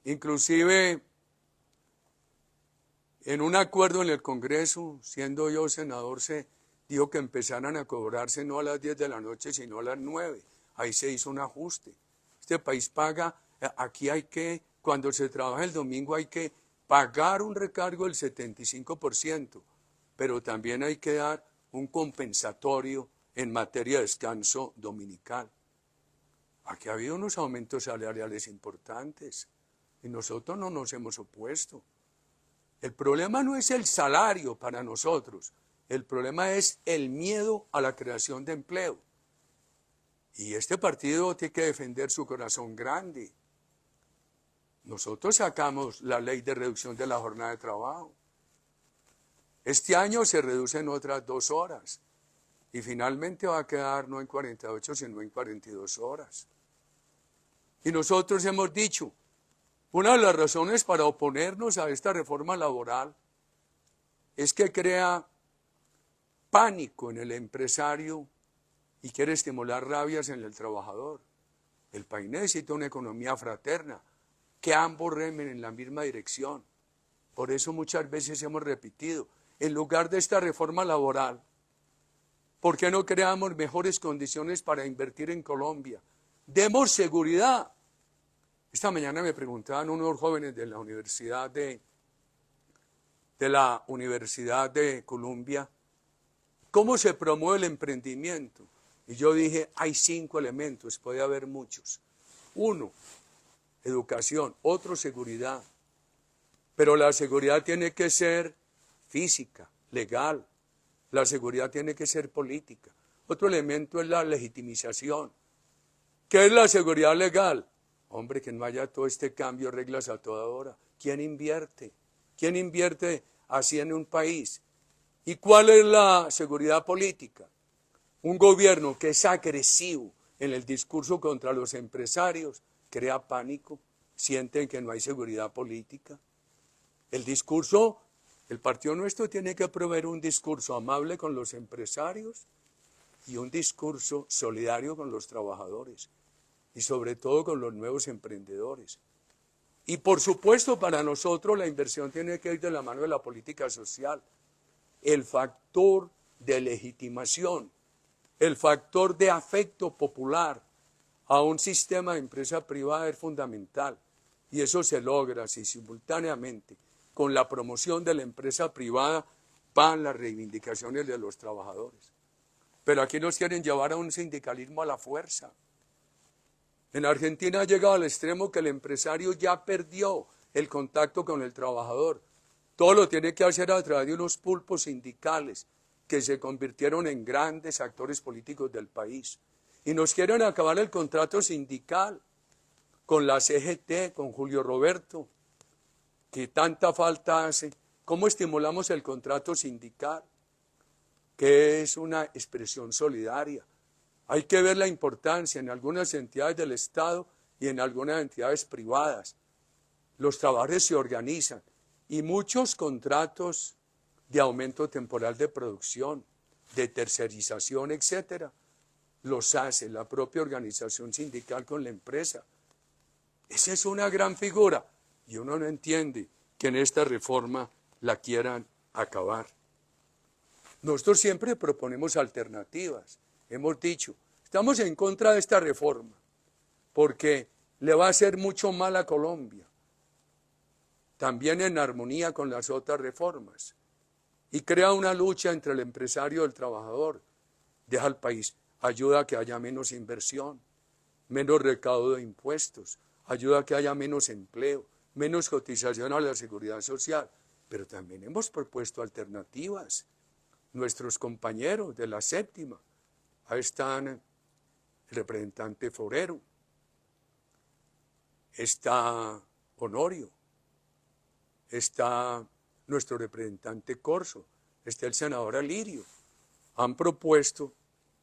Inclusive, en un acuerdo en el Congreso, siendo yo senador, se dijo que empezaran a cobrarse no a las 10 de la noche, sino a las 9. Ahí se hizo un ajuste. Este país paga, aquí hay que, cuando se trabaja el domingo hay que pagar un recargo del 75%, pero también hay que dar un compensatorio en materia de descanso dominical. Aquí ha habido unos aumentos salariales importantes y nosotros no nos hemos opuesto. El problema no es el salario para nosotros, el problema es el miedo a la creación de empleo. Y este partido tiene que defender su corazón grande. Nosotros sacamos la ley de reducción de la jornada de trabajo. Este año se reducen otras 2 horas y finalmente va a quedar no en 48, sino en 42 horas. Y nosotros hemos dicho, una de las razones para oponernos a esta reforma laboral es que crea pánico en el empresario y quiere estimular rabias en el trabajador. El país necesita una economía fraterna, que ambos remen en la misma dirección. Por eso muchas veces hemos repetido, en lugar de esta reforma laboral, ¿por qué no creamos mejores condiciones para invertir en Colombia? Demos seguridad. Esta mañana me preguntaban unos jóvenes de la Universidad de Columbia, ¿cómo se promueve el emprendimiento? Y yo dije, hay 5 elementos, puede haber muchos. 1, educación. 2, seguridad. Pero la seguridad tiene que ser física, legal. La seguridad tiene que ser política. Otro elemento es la legitimización. ¿Qué es la seguridad legal? Hombre, que no haya todo este cambio de reglas a toda hora. ¿Quién invierte? ¿Quién invierte así en un país? ¿Y cuál es la seguridad política? Un gobierno que es agresivo en el discurso contra los empresarios crea pánico, sienten que no hay seguridad política. El discurso, el partido nuestro tiene que proveer un discurso amable con los empresarios y un discurso solidario con los trabajadores y sobre todo con los nuevos emprendedores. Y por supuesto para nosotros la inversión tiene que ir de la mano de la política social. El factor de legitimación, el factor de afecto popular a un sistema de empresa privada es fundamental. Y eso se logra si simultáneamente con la promoción de la empresa privada van las reivindicaciones de los trabajadores. Pero aquí nos quieren llevar a un sindicalismo a la fuerza. En Argentina ha llegado al extremo que el empresario ya perdió el contacto con el trabajador. Todo lo tiene que hacer a través de unos pulpos sindicales que se convirtieron en grandes actores políticos del país. Y nos quieren acabar el contrato sindical con la CGT, con Julio Roberto, que tanta falta hace. ¿Cómo estimulamos el contrato sindical? Que es una expresión solidaria. Hay que ver la importancia en algunas entidades del Estado y en algunas entidades privadas. Los trabajadores se organizan y muchos contratos de aumento temporal de producción, de tercerización, etcétera, los hace la propia organización sindical con la empresa. Esa es una gran figura y uno no entiende que en esta reforma la quieran acabar. Nosotros siempre proponemos alternativas. Hemos dicho, estamos en contra de esta reforma porque le va a hacer mucho mal a Colombia, también en armonía con las otras reformas, y crea una lucha entre el empresario y el trabajador, deja al país, ayuda a que haya menos inversión, menos recaudo de impuestos, ayuda a que haya menos empleo, menos cotización a la seguridad social, pero también hemos propuesto alternativas. Nuestros compañeros de la séptima, ahí están el representante Forero, está Honorio, está nuestro representante Corso, está el senador Alirio. Han propuesto,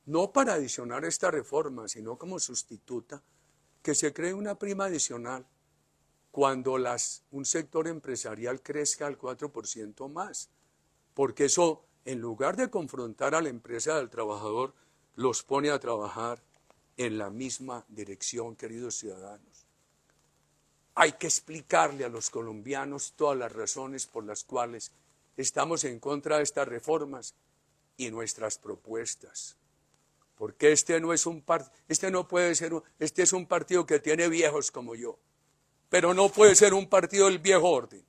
no para adicionar esta reforma, sino como sustituta, que se cree una prima adicional cuando un sector empresarial crezca al 4% más, porque eso, en lugar de confrontar a la empresa del trabajador, los pone a trabajar en la misma dirección, queridos ciudadanos. Hay que explicarle a los colombianos todas las razones por las cuales estamos en contra de estas reformas y nuestras propuestas. Porque este es un partido que tiene viejos como yo, pero no puede ser un partido del viejo orden.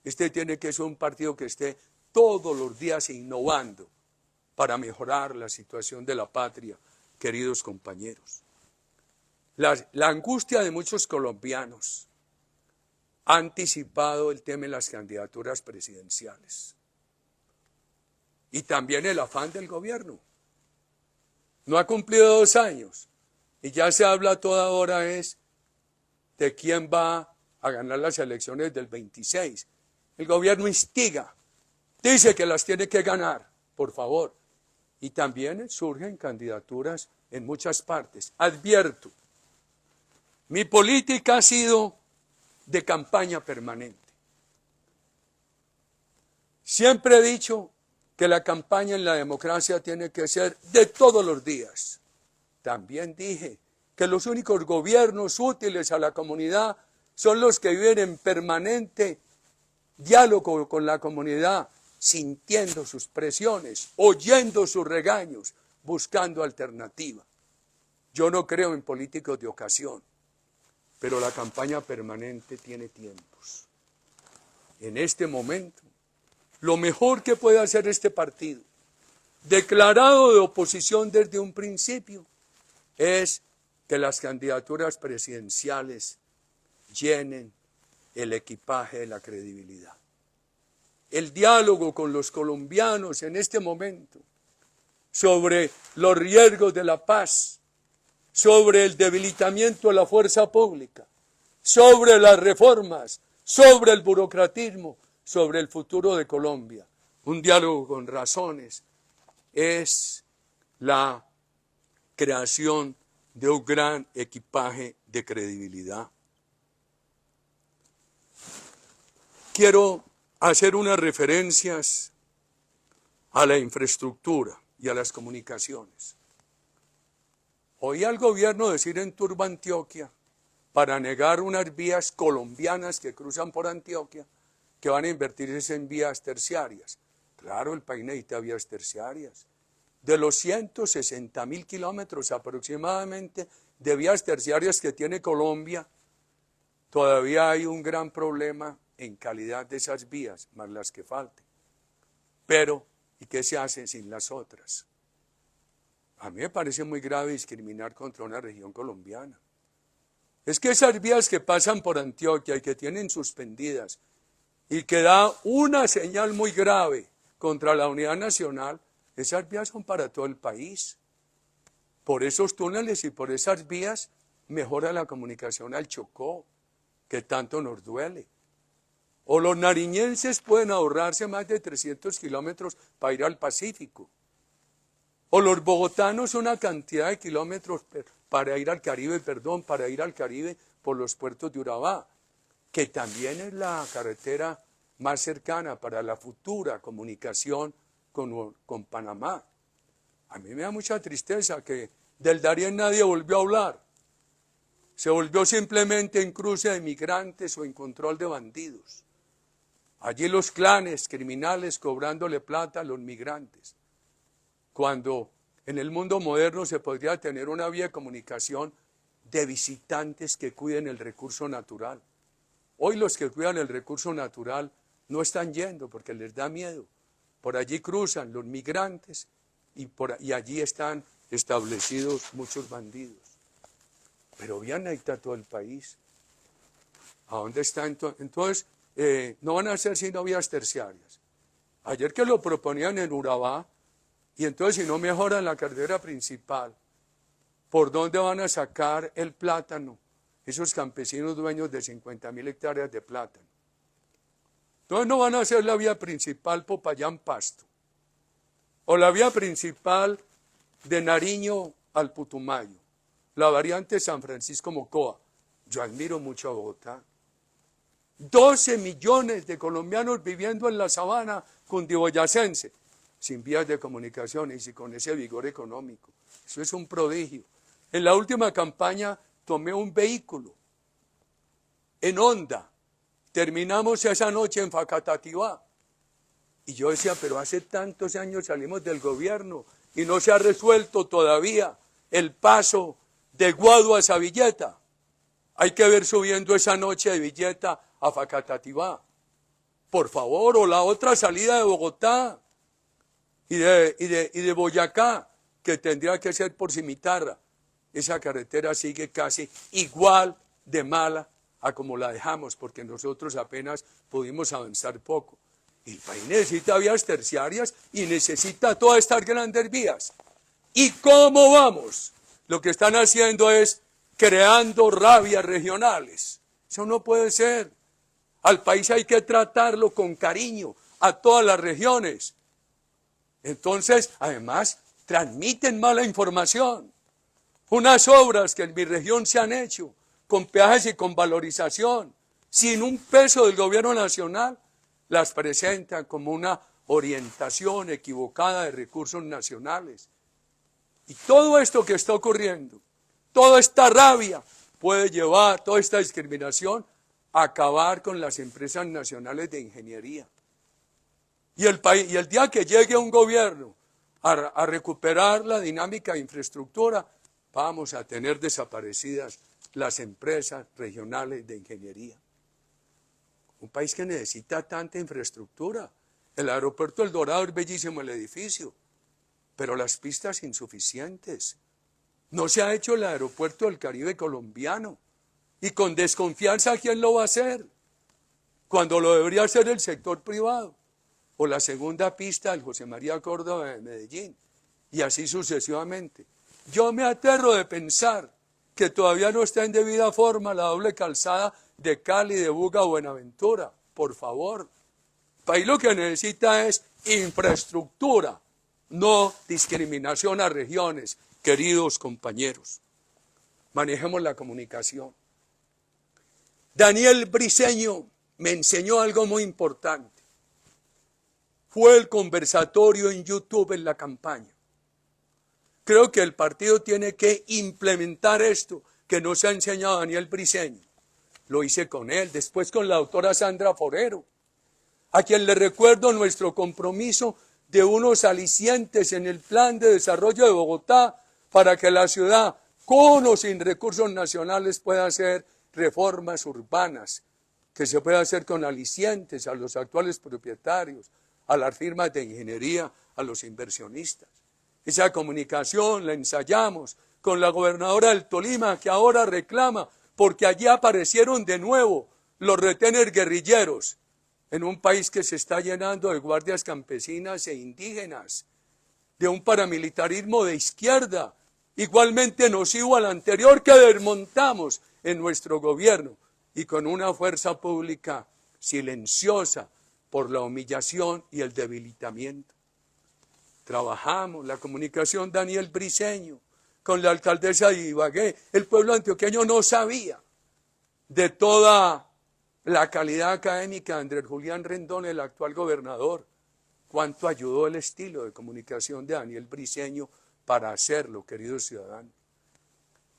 Este tiene que ser un partido que esté todos los días innovando para mejorar la situación de la patria, queridos compañeros. La angustia de muchos colombianos ha anticipado el tema de las candidaturas presidenciales y también el afán del gobierno. No ha cumplido 2 años y ya se habla toda hora de quién va a ganar las elecciones del 26. El gobierno instiga, dice que las tiene que ganar, por favor. Y también surgen candidaturas en muchas partes. Advierto, mi política ha sido de campaña permanente. Siempre he dicho que la campaña en la democracia tiene que ser de todos los días. También dije que los únicos gobiernos útiles a la comunidad son los que viven en permanente diálogo con la comunidad, sintiendo sus presiones, oyendo sus regaños, buscando alternativa. Yo no creo en políticos de ocasión, pero la campaña permanente tiene tiempos. En este momento, lo mejor que puede hacer este partido, declarado de oposición desde un principio, es que las candidaturas presidenciales llenen el equipaje de la credibilidad. El diálogo con los colombianos en este momento sobre los riesgos de la paz, sobre el debilitamiento de la fuerza pública, sobre las reformas, sobre el burocratismo, sobre el futuro de Colombia. Un diálogo con razones es la creación de un gran equipaje de credibilidad. Quiero hacer unas referencias a la infraestructura y a las comunicaciones. Oí al gobierno decir en Turbo Antioquia, para negar unas vías colombianas que cruzan por Antioquia, que van a invertirse en vías terciarias. Claro, el país necesita vías terciarias. De los 160.000 kilómetros aproximadamente de vías terciarias que tiene Colombia, todavía hay un gran problema en calidad de esas vías, más las que falten. Pero, ¿y qué se hace sin las otras? A mí me parece muy grave discriminar contra una región colombiana. Es que esas vías que pasan por Antioquia y que tienen suspendidas y que da una señal muy grave contra la unidad nacional, esas vías son para todo el país. Por esos túneles y por esas vías mejora la comunicación al Chocó, que tanto nos duele. O los nariñenses pueden ahorrarse más de 300 kilómetros para ir al Pacífico. O los bogotanos una cantidad de kilómetros para ir al Caribe, por los puertos de Urabá, que también es la carretera más cercana para la futura comunicación con Panamá. A mí me da mucha tristeza que del Darién nadie volvió a hablar. Se volvió simplemente en cruce de migrantes o en control de bandidos. Allí los clanes criminales cobrándole plata a los migrantes. Cuando en el mundo moderno se podría tener una vía de comunicación de visitantes que cuiden el recurso natural. Hoy los que cuidan el recurso natural no están yendo porque les da miedo. Por allí cruzan los migrantes y allí están establecidos muchos bandidos. Pero bien, ahí está todo el país. ¿A dónde está entonces? Entonces, no van a ser sino vías terciarias. Ayer que lo proponían en Urabá, y entonces si no mejoran la carretera principal, ¿por dónde van a sacar el plátano esos campesinos dueños de 50.000 hectáreas de plátano? Entonces no van a hacer la vía principal Popayán-Pasto, o la vía principal de Nariño al Putumayo, la variante San Francisco-Mocoa. Yo admiro mucho a Bogotá. 12 millones de colombianos viviendo en la sabana cundiboyacense, sin vías de comunicación y con ese vigor económico. Eso es un prodigio. En la última campaña tomé un vehículo en Honda. Terminamos esa noche en Facatativá. Y yo decía, pero hace tantos años salimos del gobierno y no se ha resuelto todavía el paso de Guado a Villeta. Hay que ver subiendo esa noche de Villeta a Facatativá. Por favor, o la otra salida de Bogotá y de Boyacá, que tendría que ser por Cimitarra. Esa carretera sigue casi igual de mala a como la dejamos, porque nosotros apenas pudimos avanzar poco. El país necesita vías terciarias y necesita todas estas grandes vías. ¿Y cómo vamos? Lo que están haciendo es creando rabias regionales. Eso no puede ser. Al país hay que tratarlo con cariño, a todas las regiones. Entonces, además, transmiten mala información. Unas obras que en mi región se han hecho, con peajes y con valorización, sin un peso del gobierno nacional, las presentan como una orientación equivocada de recursos nacionales. Y todo esto que está ocurriendo, toda esta rabia puede llevar, toda esta discriminación, a acabar con las empresas nacionales de ingeniería. Y el día que llegue un gobierno a recuperar la dinámica de infraestructura, vamos a tener desaparecidas las empresas regionales de ingeniería. Un país que necesita tanta infraestructura. El aeropuerto El Dorado es bellísimo el edificio, pero las pistas insuficientes. No se ha hecho el aeropuerto del Caribe colombiano. Y con desconfianza, ¿quién lo va a hacer? Cuando lo debería hacer el sector privado. O la segunda pista del José María Córdoba de Medellín. Y así sucesivamente. Yo me aterro de pensar que todavía no está en debida forma la doble calzada de Cali, de Buga a Buenaventura. Por favor. El país lo que necesita es infraestructura, no discriminación a regiones, queridos compañeros. Manejemos la comunicación. Daniel Briceño me enseñó algo muy importante. Fue el conversatorio en YouTube en la campaña. Creo que el partido tiene que implementar esto que nos ha enseñado Daniel Briceño. Lo hice con él, después con la doctora Sandra Forero, a quien le recuerdo nuestro compromiso de unos alicientes en el plan de desarrollo de Bogotá para que la ciudad con o sin recursos nacionales puede hacer reformas urbanas, que se puede hacer con alicientes a los actuales propietarios, a las firmas de ingeniería, a los inversionistas. Esa comunicación la ensayamos con la gobernadora del Tolima, que ahora reclama, porque allí aparecieron de nuevo los retenes guerrilleros, en un país que se está llenando de guardias campesinas e indígenas, de un paramilitarismo de izquierda, igualmente nocivo al anterior que desmontamos en nuestro gobierno, y con una fuerza pública silenciosa por la humillación y el debilitamiento. Trabajamos la comunicación Daniel Briceño con la alcaldesa de Ibagué. El pueblo antioqueño no sabía de toda la calidad académica de Andrés Julián Rendón, el actual gobernador, cuánto ayudó el estilo de comunicación de Daniel Briceño para hacerlo, queridos ciudadanos.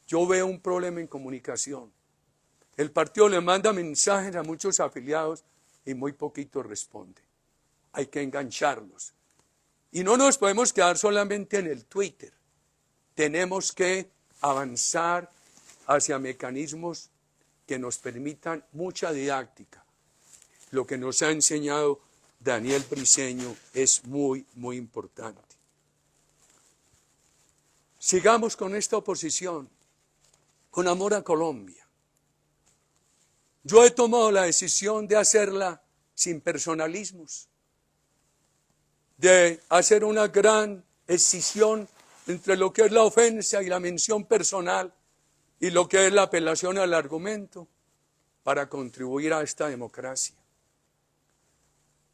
Yo veo un problema en comunicación. El partido le manda mensajes a muchos afiliados y muy poquitos responden. Hay que engancharlos. Y no nos podemos quedar solamente en el Twitter. Tenemos que avanzar hacia mecanismos que nos permitan mucha didáctica. Lo que nos ha enseñado Daniel Briceño es muy, muy importante. Sigamos con esta oposición, con amor a Colombia. Yo he tomado la decisión de hacerla sin personalismos, de hacer una gran escisión entre lo que es la ofensa y la mención personal y lo que es la apelación al argumento para contribuir a esta democracia.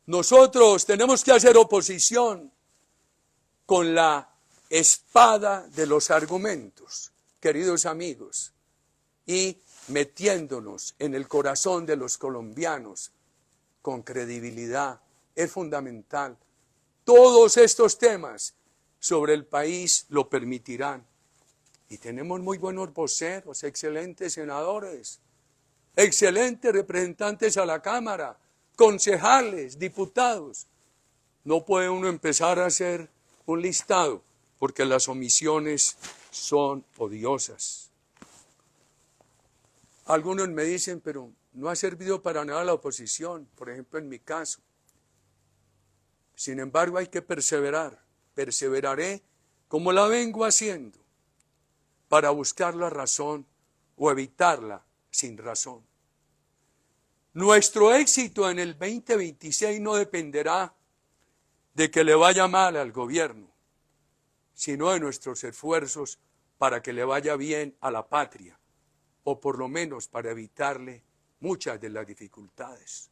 Nosotros tenemos que hacer oposición con la espada de los argumentos, queridos amigos, y metiéndonos en el corazón de los colombianos con credibilidad. Es fundamental. Todos estos temas sobre el país lo permitirán. Y tenemos muy buenos voceros, excelentes senadores, excelentes representantes a la Cámara, concejales, diputados. No puede uno empezar a hacer un listado porque las omisiones son odiosas. Algunos me dicen, pero no ha servido para nada la oposición, por ejemplo en mi caso. Sin embargo hay que perseverar, perseveraré como la vengo haciendo para buscar la razón o evitarla sin razón. Nuestro éxito en el 2026 no dependerá de que le vaya mal al gobierno, sino de nuestros esfuerzos para que le vaya bien a la patria, o por lo menos para evitarle muchas de las dificultades.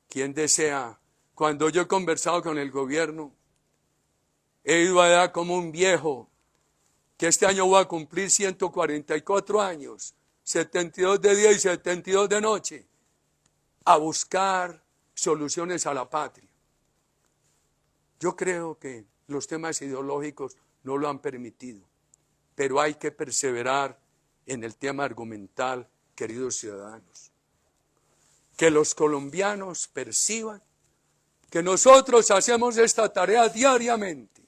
¿Quién desea? Cuando yo he conversado con el gobierno, he ido allá como un viejo, que este año voy a cumplir 144 años, 72 de día y 72 de noche, a buscar soluciones a la patria. Yo creo que los temas ideológicos no lo han permitido, pero hay que perseverar en el tema argumental, queridos ciudadanos. Que los colombianos perciban que nosotros hacemos esta tarea diariamente,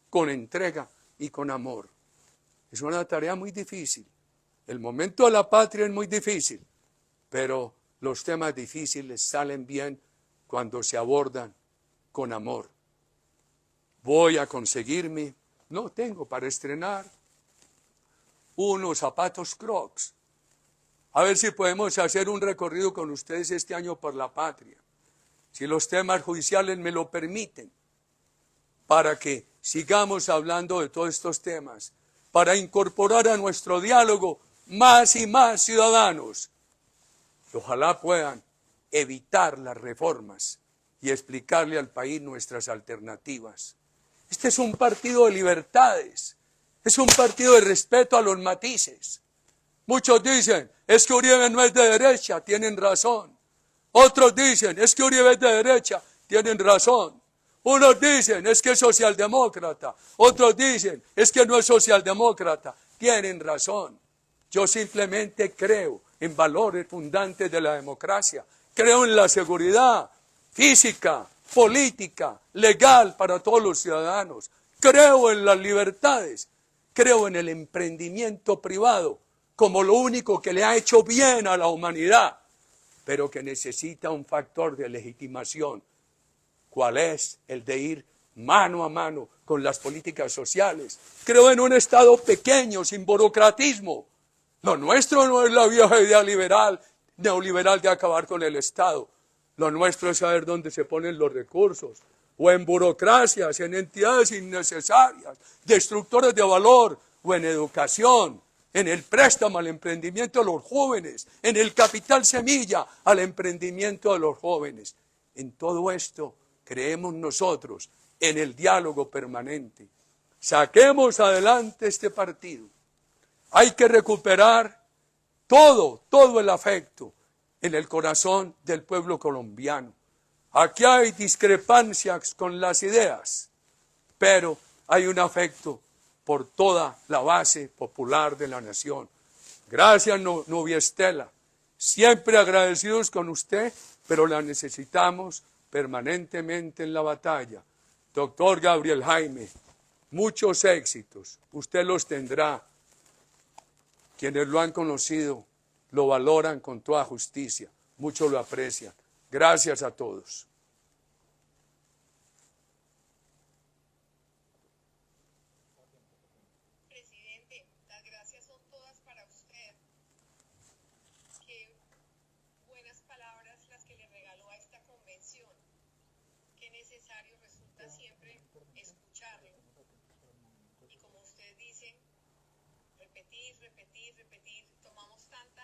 con entrega y con amor. Es una tarea muy difícil. El momento de la patria es muy difícil, pero los temas difíciles salen bien cuando se abordan con amor. Voy a conseguirme, no tengo para estrenar, unos zapatos Crocs. A ver si podemos hacer un recorrido con ustedes este año por la patria, si los temas judiciales me lo permiten, para que sigamos hablando de todos estos temas, para incorporar a nuestro diálogo más y más ciudadanos, que ojalá puedan evitar las reformas y explicarle al país nuestras alternativas. Este es un partido de libertades, es un partido de respeto a los matices. Muchos dicen, es que Uribe no es de derecha, tienen razón. Otros dicen, es que Uribe es de derecha, tienen razón. Unos dicen, es que es socialdemócrata. Otros dicen, es que no es socialdemócrata, tienen razón. Yo simplemente creo en valores fundantes de la democracia. Creo en la seguridad física, política, legal para todos los ciudadanos. Creo en las libertades Creo en el emprendimiento privado como lo único que le ha hecho bien a la humanidad, pero que necesita un factor de legitimación. ¿Cuál es? El de ir mano a mano con las políticas sociales. Creo en un Estado pequeño, sin burocratismo. Lo nuestro no es la vieja idea neoliberal de acabar con el Estado. Lo nuestro es saber dónde se ponen los recursos, o en burocracias, en entidades innecesarias, destructores de valor, o en educación, en el préstamo al emprendimiento de los jóvenes, en el capital semilla al emprendimiento de los jóvenes. En todo esto creemos nosotros en el diálogo permanente. Saquemos adelante este partido. Hay que recuperar todo el afecto en el corazón del pueblo colombiano. Aquí hay discrepancias con las ideas, pero hay un afecto por toda la base popular de la nación. Gracias, Novia Estela. Siempre agradecidos con usted, pero la necesitamos permanentemente en la batalla. Doctor Gabriel Jaime, muchos éxitos. Usted los tendrá. Quienes lo han conocido lo valoran con toda justicia. Muchos lo aprecian. Gracias a todos. Presidente, las gracias son todas para usted. Qué buenas palabras las que le regaló a esta convención. Qué necesario resulta siempre escucharlo. Y como usted dice, repetir, repetir, repetir. Tomamos tanta